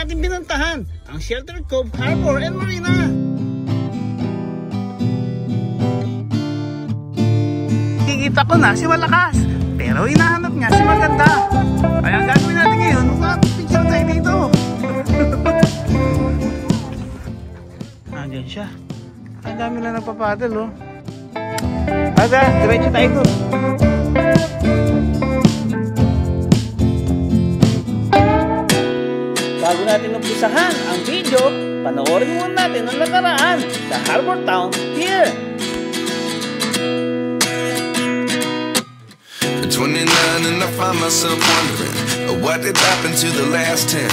natin binantahan ang Shelter Cove Harbor and Marina. Kikita ko na si Malakas, pero hinahanap niya si Maganda. Kaya ang gagawin natin ngayon, magpapicture tayo dito. Nandiyan siya. Ang dami na nagpapadal, oh. Aga, diretso tayo doon. Bago natin umpisahan ang video, panoorin muna natin ang nakaraan sa Harbor Town Pier. 29 and I find myself wondering what did happen to the last 10.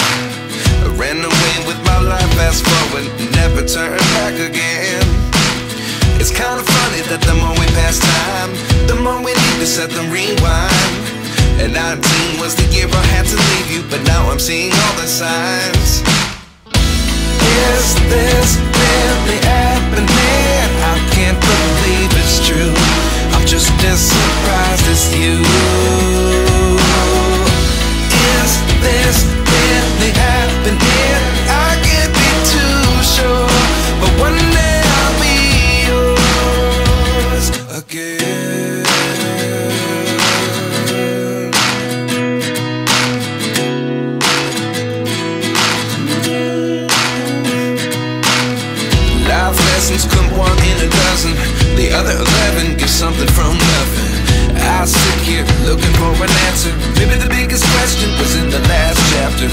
I ran away with my life, fast forward, never turn back again. It's kind of funny that the more we pass time, the more we need to set them rewind. And 19 was the year I had to leave you, but now I'm seeing all the signs. Is this really happening? I can't believe it's true. I'm just as surprised as you. Is this really happening? I can't be too sure, but one day I'll be yours again. Life lessons come one in a dozen. The other 11 give something from nothing. I sit here looking for an answer. Maybe the biggest question was in the last chapter.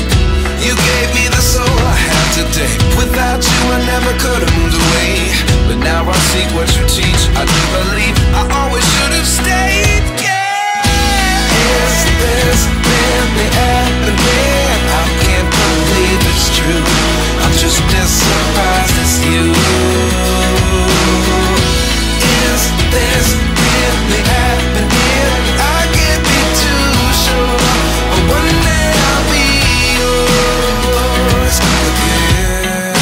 You gave me the soul I have today. Without you I never could have moved away. But now I see what you teach. I do believe I always should have stayed. Yeah. Is this really happening? I can't believe it's true. I'm just as surprised as you. Is this really happening? I can't be too sure, but one day I'll be yours again.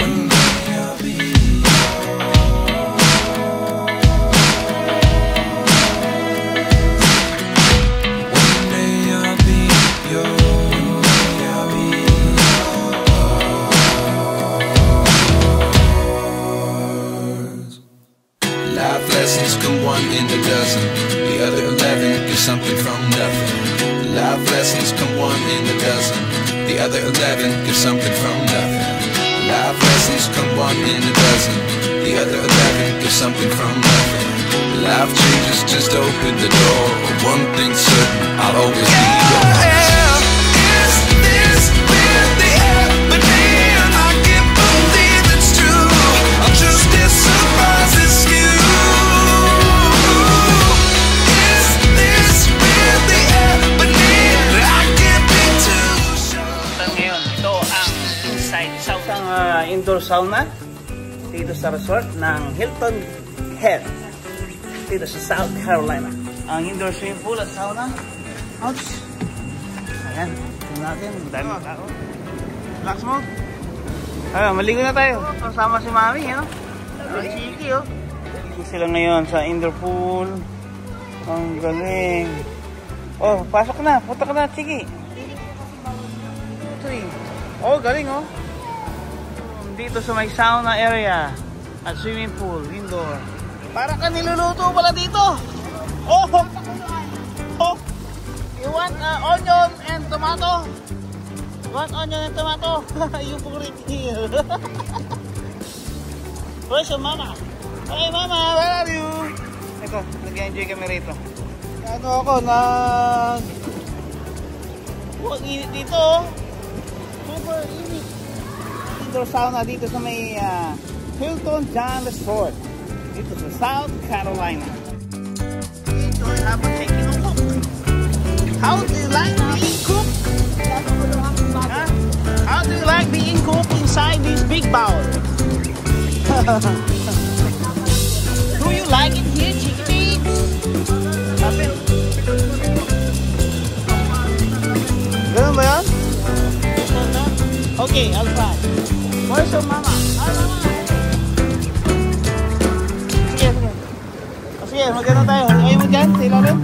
One day I'll be yours. One day I'll be yours. Life lessons come one in a dozen. The other 11 give something from nothing. Life lessons come one in a dozen. The other 11 give something from nothing. Life lessons come one in a dozen. The other 11 give something from nothing. Life changes just open the door. One thing's certain, I'll always be yours. Is this really happening? I can't believe it's true. I'm just as surprised as you. Indoor sauna dito sa resort ng Hilton Head dito sa South Carolina. Ang indoor swimming pool at sauna. Ouch! Ayan, tingnan natin. Dami ng tao. Relax mo. Ayan, maligo na tayo. Kasama si Mami, ano? Chiki, oh. Dito sila ngayon sa indoor pool. Ang galing. Oh, pasok na. Punta ka na, Chiki. Oh, galing, oh. Dito sa may sauna area at swimming pool, indoor. Para ka niluluto pala dito. Oh! Oh! You want onion and tomato? You want onion and tomato? You put it here. Where's your mama? Hey mama, where are you? Ito, nag-enjoy kami rito. Ano ako, oh, init dito. Super init. Indoor sauna dito sa may Hilton John Resort dito sa South Carolina. Enjoy habang taking a look. How do you like being cooked? How do you like being cooked inside this big bowl? Do you like it here, chickpeas? Ganun ba yan? Okay, I'll try. Where's your mama? Hi, mama! Sige, sige. O sige, magano tayo. Ayaw mo dyan, sa ilalim.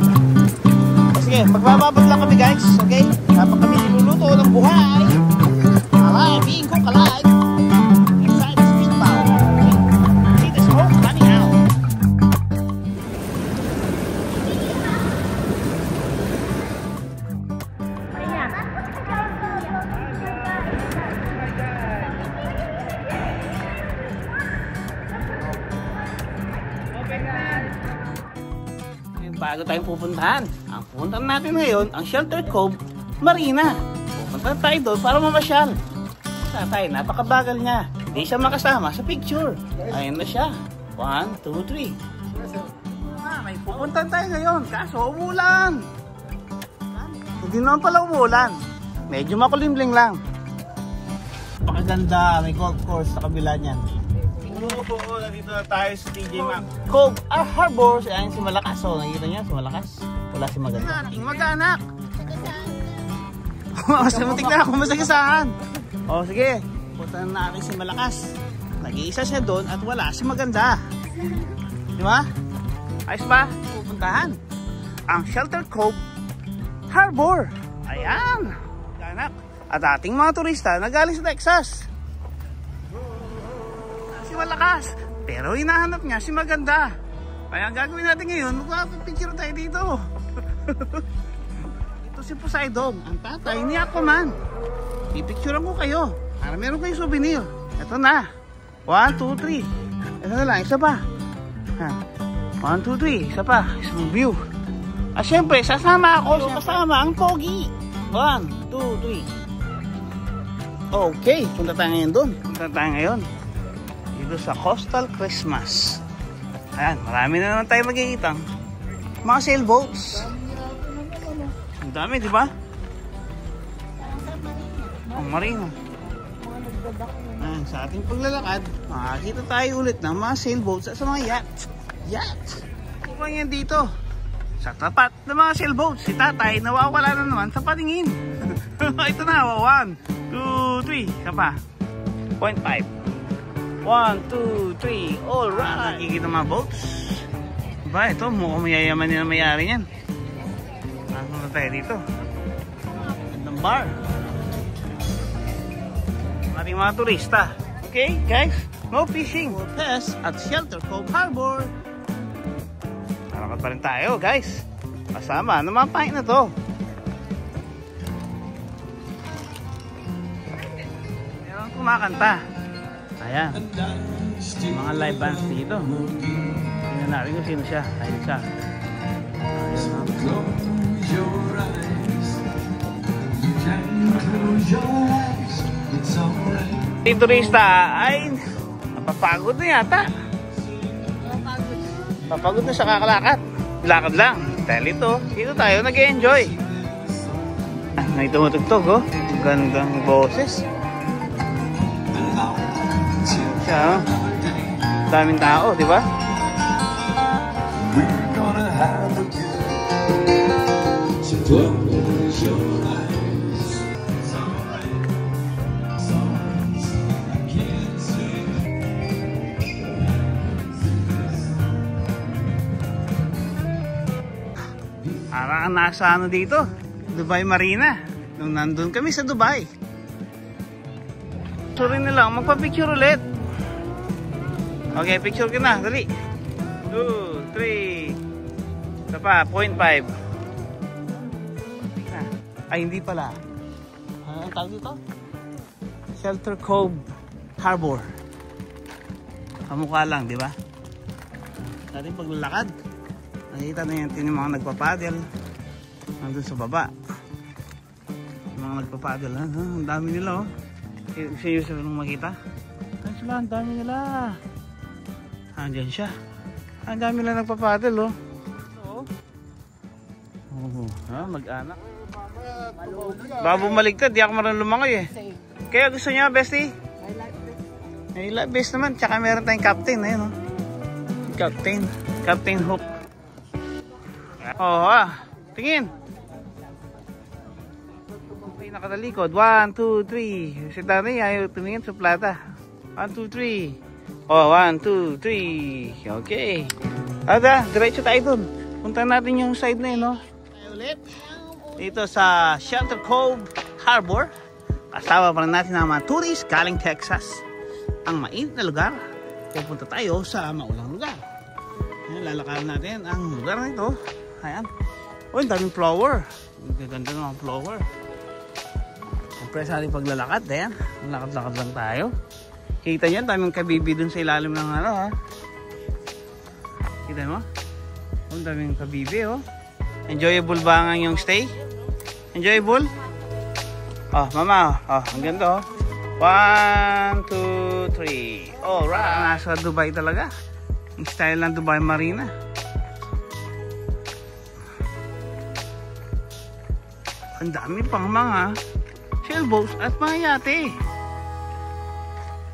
O sige, magbababag lang kami guys, okay? Habang kami niluluto buhay. Alive, being cooked alive. Inside the speed bowl. See the smoke coming out. Bago tayong pupuntahan. Ang pupuntahan natin ngayon, ang Shelter Cove Marina. Pupunta tayo doon para mamasyal. Tatay, napakabagal niya. Hindi siya makasama sa picture. Ayun na siya. 1, 2, 3. May pupuntahan tayo ngayon. Kaso umulan. Hindi naman pala umulan. Medyo makulimling lang. Napakaganda. May golf course sa kabila niyan. Nandito na tayo sa TJ Maxx Cove Harbor. Ayan si Malakas. So, nakikita niya si Malakas. Wala si Maganda. Ating mag-anak. Masamutik na ako masagasaan. O sige, punta na natin si Malakas. Nag-iisa siya doon at wala si Maganda. Di ba? Ayos ba? Pupuntahan ang Shelter Cove Harbor. Ayan. Anak. At ating mga turista na galing sa Texas. Malakas, pero hinahanap niya si Maganda. Kaya ang gagawin natin ngayon, magpapicture tayo dito. Ito si Poseidon, ang tatay ni Aquaman. Pipicturean ko kayo para meron kayong souvenir. Ito na. 1, 2, 3. Ito na lang, isa pa. 1, 2, 3. Isa pa, isang view. At syempre, sasama ako. Kasama ang pogi. 1, 2, 3. Okay, punta tayo ngayon doon. Punta tayo ngayon dito sa Coastal Christmas. Ayan, marami na naman tayo magkikitang mga sailboats. Ang dami, di ba? Ang marina. Ayan, sa ating paglalakad, makakita tayo ulit ng mga sailboats sa mga yacht. Yacht! Kung yan dito, sa tapat ng mga sailboats, si tatay nawawala na naman sa patingin. Ito na, 1, 2, 3. Isa pa. 0.5. 1, 2, 3, alright! Nakikita mga boats. Diba, ito, mukhang mayayaman nila mayari yan. Ano na tayo dito? Gandang bar. Maraming mga turista. Okay, guys? No fishing or pest at Shelter Cove Harbor. Nalakad pa rin tayo, guys. Kasama ng mga pahit na to. Meron kumakanta. Ayan, mga live bands dito. Tingnan natin kung sino siya. Ayun siya. Yung turista ay napapagod na yata. Napapagod na sa kakalakad. Lakad lang. Dahil dito tayo nag-enjoy. May tumutugtog, oh. Gandang boses. Siya, daming tao, di ba? Parang nasa ano dito, Dubai Marina. Nung nandun kami sa Dubai. Sorry na lang, magpa-picture ulit. Okay, picture ka na, dali. 2, 3. Ito pa, 0.5. Ay, hindi pala. Ang tawag dito? Shelter Cove Harbor. Kamukha lang, di ba? Dati paglalakad, nakita na yung mga nagpapadel. Nandun sa baba. Yung mga nagpapadel, ha? Ang dami nila, oh. Seryoso nung makita? Ay, sila, ang dami nila. Andyan siya. Ang dami lang nagpapadel, oh. Ha, mag-anak. Babo maligtad, di ako marunong lumangoy eh. Kaya gusto niya, bestie? I like best naman. Tsaka meron tayong captain, ayun, oh. Captain Hook. Oh, tingin. Okay, nakatalikod. 1, 2, 3. Si Tani ayaw tumingin sa plata. 1, 2, 3. Oh, 1, 2, 3. Okay. Ada, diretso tayo dun. Punta natin yung side na yun, no? Tayo ulit. Dito sa Shelter Cove Harbor. Kasama pa rin natin ang mga tourists galing Texas. Ang mainit na lugar. Pupunta tayo sa maulang lugar. Ayan, lalakarin natin ang lugar na ito. Ayan. Oh, ang daming flower. Gaganda ng mga flower. Siyempre sa ating paglalakad. Ayan. Lakad-lakad lang tayo. Kita nyo, daming kabibi dun sa ilalim ng ano ha. Kita mo? Oh, ang daming kabibi oh. Enjoyable ba ang inyong stay? Enjoyable? Oh, mama oh. Ang ganda oh. 1, 2, 3. Alright, nasa Dubai talaga. Yung style ng Dubai Marina. Ang dami pang mga sailboats at mga yate.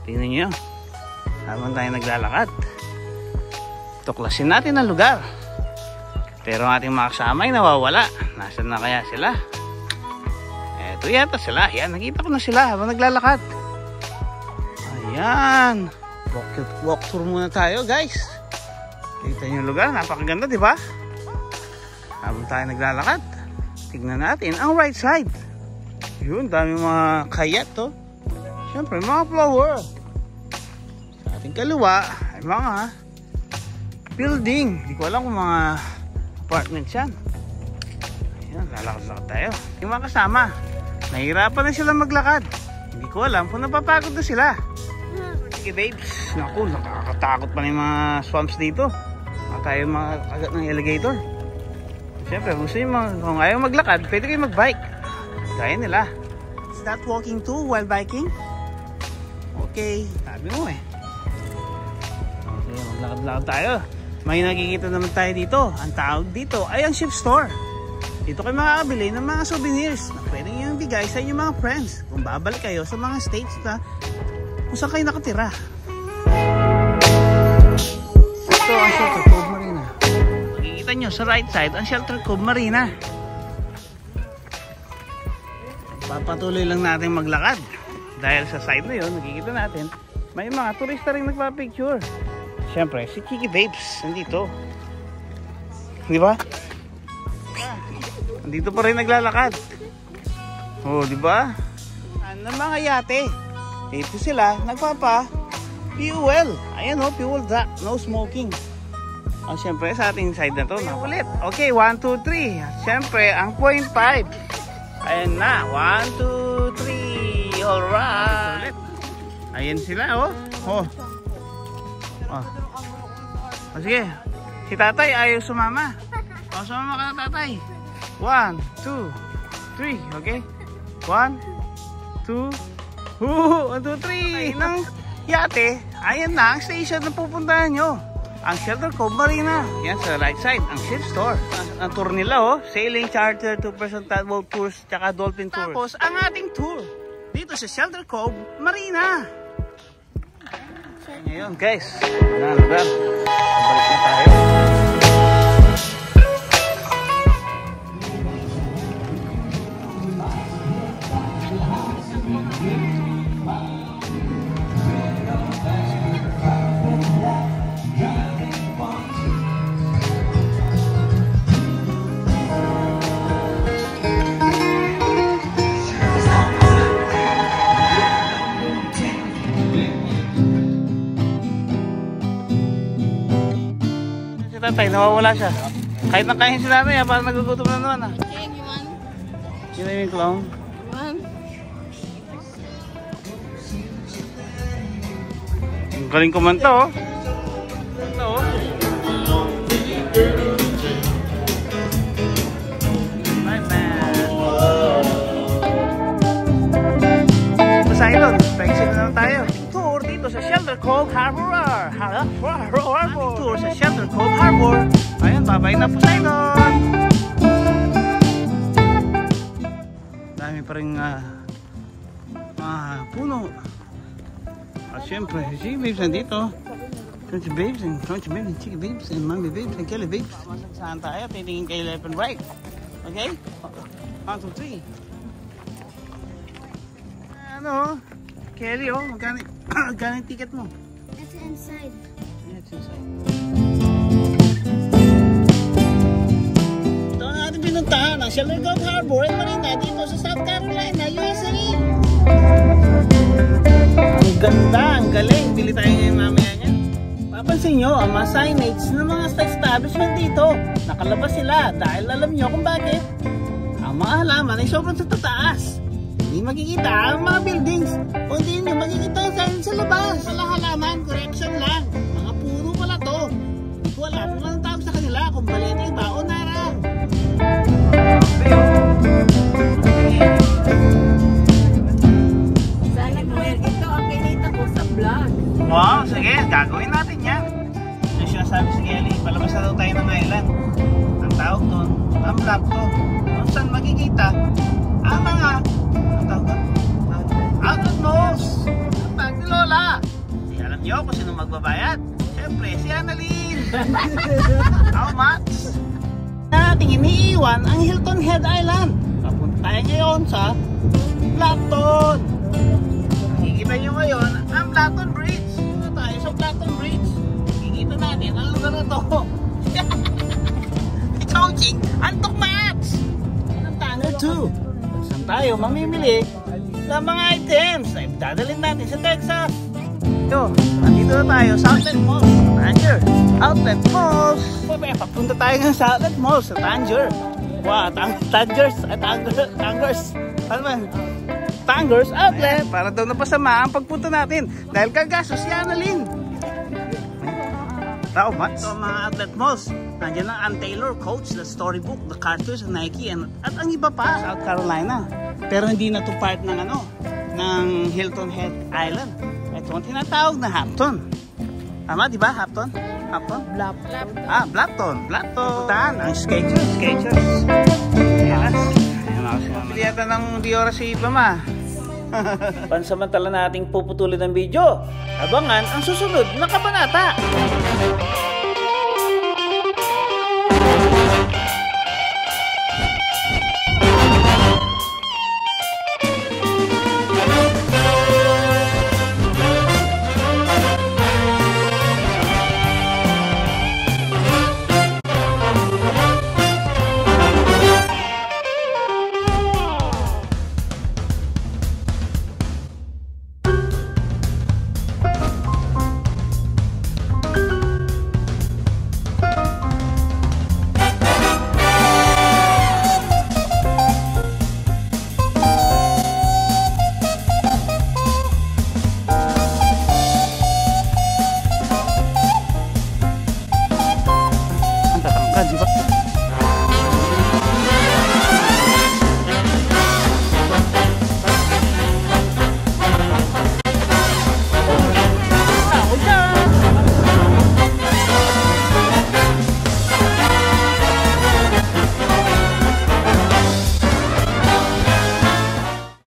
Tingnan nyo. Habang tayo naglalakad. Tuklasin natin ang lugar. Pero ang ating mga kasama ay nawawala. Nasaan na kaya sila? Eto yata sila. Yan, nakita ko na sila habang naglalakad. Ayan. Walk tour muna tayo guys. Kita nyo yung lugar. Napakaganda diba? Habang tayo naglalakad. Tignan natin ang right side. Yun, dami mga kayat to. Siyempre, mga flower. Sa ating kaliwa ay mga building. Hindi ko alam kung mga apartments yan. Ayan, lalakad-lakad tayo. Yung mga kasama, nahihirapan na sila maglakad. Hindi ko alam kung napapagod na sila. Sige babes, naku, nakakatakot pa na yung mga swamps dito. Baka tayo makagat ng alligator. Siyempre, kung ayaw maglakad, pwede kayo magbike. Gaya nila. Is that walking too while biking? Okay, sabi mo eh. Okay, maglakad-lakad tayo. May nakikita naman tayo dito. Ang tawag dito ay ang ship store. Dito kayo makakabili ng mga souvenirs na pwede nyo bigay sa inyong mga friends kung babalik kayo sa mga states na kung saan kayo nakatira. Ito ang Shelter Cove Marina. Makikita nyo sa right side ang Shelter Cove Marina. Papatuloy lang natin maglakad. Dahil sa side na yun, nakikita natin may mga turista rin nagpa-picture. Siyempre, si Kiki Babes nandito. Di ba? Nandito pa rin naglalakad. Oh, di ba? Ano mga yate? Dito sila nagpapa-fuel. Ayan oh, fuel drop, no smoking. Oh, siyempre sa ating side na to, na ulit. Okay, 1, 2, 3. Siyempre, ang 0.5. Ayan na, 1, 2, 3. Alright. Ayan sila oh. Oh. Oh. O sige, si tatay ayaw sumama. O sumama ka na tatay. 1, 2, 3, okay? 1, 2, 1, 2, 3. Ng yate, ayan na ang station na pupuntahan nyo. Ang Shelter Cove Marina. Yan sa right side, ang ship store. Ang tour nila oh, sailing, charter, 2-person boat tours, tsaka dolphin tours. Tapos ang ating tour dito sa Shelter Cove Marina. Ngayon guys, lugar. Balik na tayo. Tatay, nawawala siya. Kahit nakain sila namin, parang nagugutom na naman. Sino yung clown? Ang galing kumanta oh. Ito oh. Sa ilon, pag-isip na naman tayo. Tour dito sa Shelter Cove Harbor. Tour sa Shelter Cove Harbor. Ayan, babay na po sa ilon. Dami pa rin puno. At syempre, si Babes nandito. Country Babes and Chicky Babes and Mommy Babes and Kelly Babes. Saan tayo? Titingin kayo left and right. Okay? 1, 2, 3. Ano? Kelly oh, magkano yung ticket mo? It's inside. Yeah, it's inside. Ito na natin pinuntahan ang Shelter Cove Harbor at Marina dito sa South Carolina, USA. Mamimili tayo ngayon mamaya niya. Papansin nyo, ang mga signage ng mga establishment dito, nakalabas sila dahil alam nyo kung bakit. Ang mga halaman ay sobrang sa tataas. Hindi makikita ang mga buildings. Kung hindi nyo makikita ang sign sa labas. Wala halaman, correction lang. Mga puro pala to. Hindi ko alam kung anong tawag sa kanila, kung balete iba o narang. Sana Noel, ito ang kinita ko sa vlog. Wow, sige, gagawin natin yan. Yung sinasabi si Kelly, palabas na daw tayo ng island. Ang tawag doon, ang map to. Kung saan makikita ang mga, ang tawag doon, outlet malls. Ang tawag ni Lola. Di alam nyo kung sino magbabayad. Siyempre, si Annalyn. How much? Nating iniiwan ang Hilton Head Island. Papunta tayo ngayon sa Blackton. Nakikita nyo ngayon ang Blackton Bridge. Dito tayo sa Blackton Bridge. Nakikita natin ang lugar na to. Chongqing, antok match! Ang Tanger 2. Saan tayo mamimili ng mga items na dadalhin natin sa Texas. Ito, nandito na tayo sa Outlet Malls. Tanger, Outlet Malls. Papunta tayo nga sa Outlet Malls sa Tanger. Wow, Tangers. Ano ba? Tangers Outlet. Para daw napasama ang pagpunta natin dahil kagasos si Annalyn. Tao ba? So mga outlet malls, nandiyan ang Ann Taylor, Coach, the Storybook, the Carter's, Nike, at ang iba pa sa South Carolina. Pero hindi na to part ng ng Hilton Head Island. Ito ang tinatawag na Hampton. Tama, di ba? Hampton? Blackton. Blackton. Putaan, ang Skechers. Yes. Piliyata ng di oras si Mama. Pansamantala nating puputulin ang video. Abangan ang susunod na kabanata.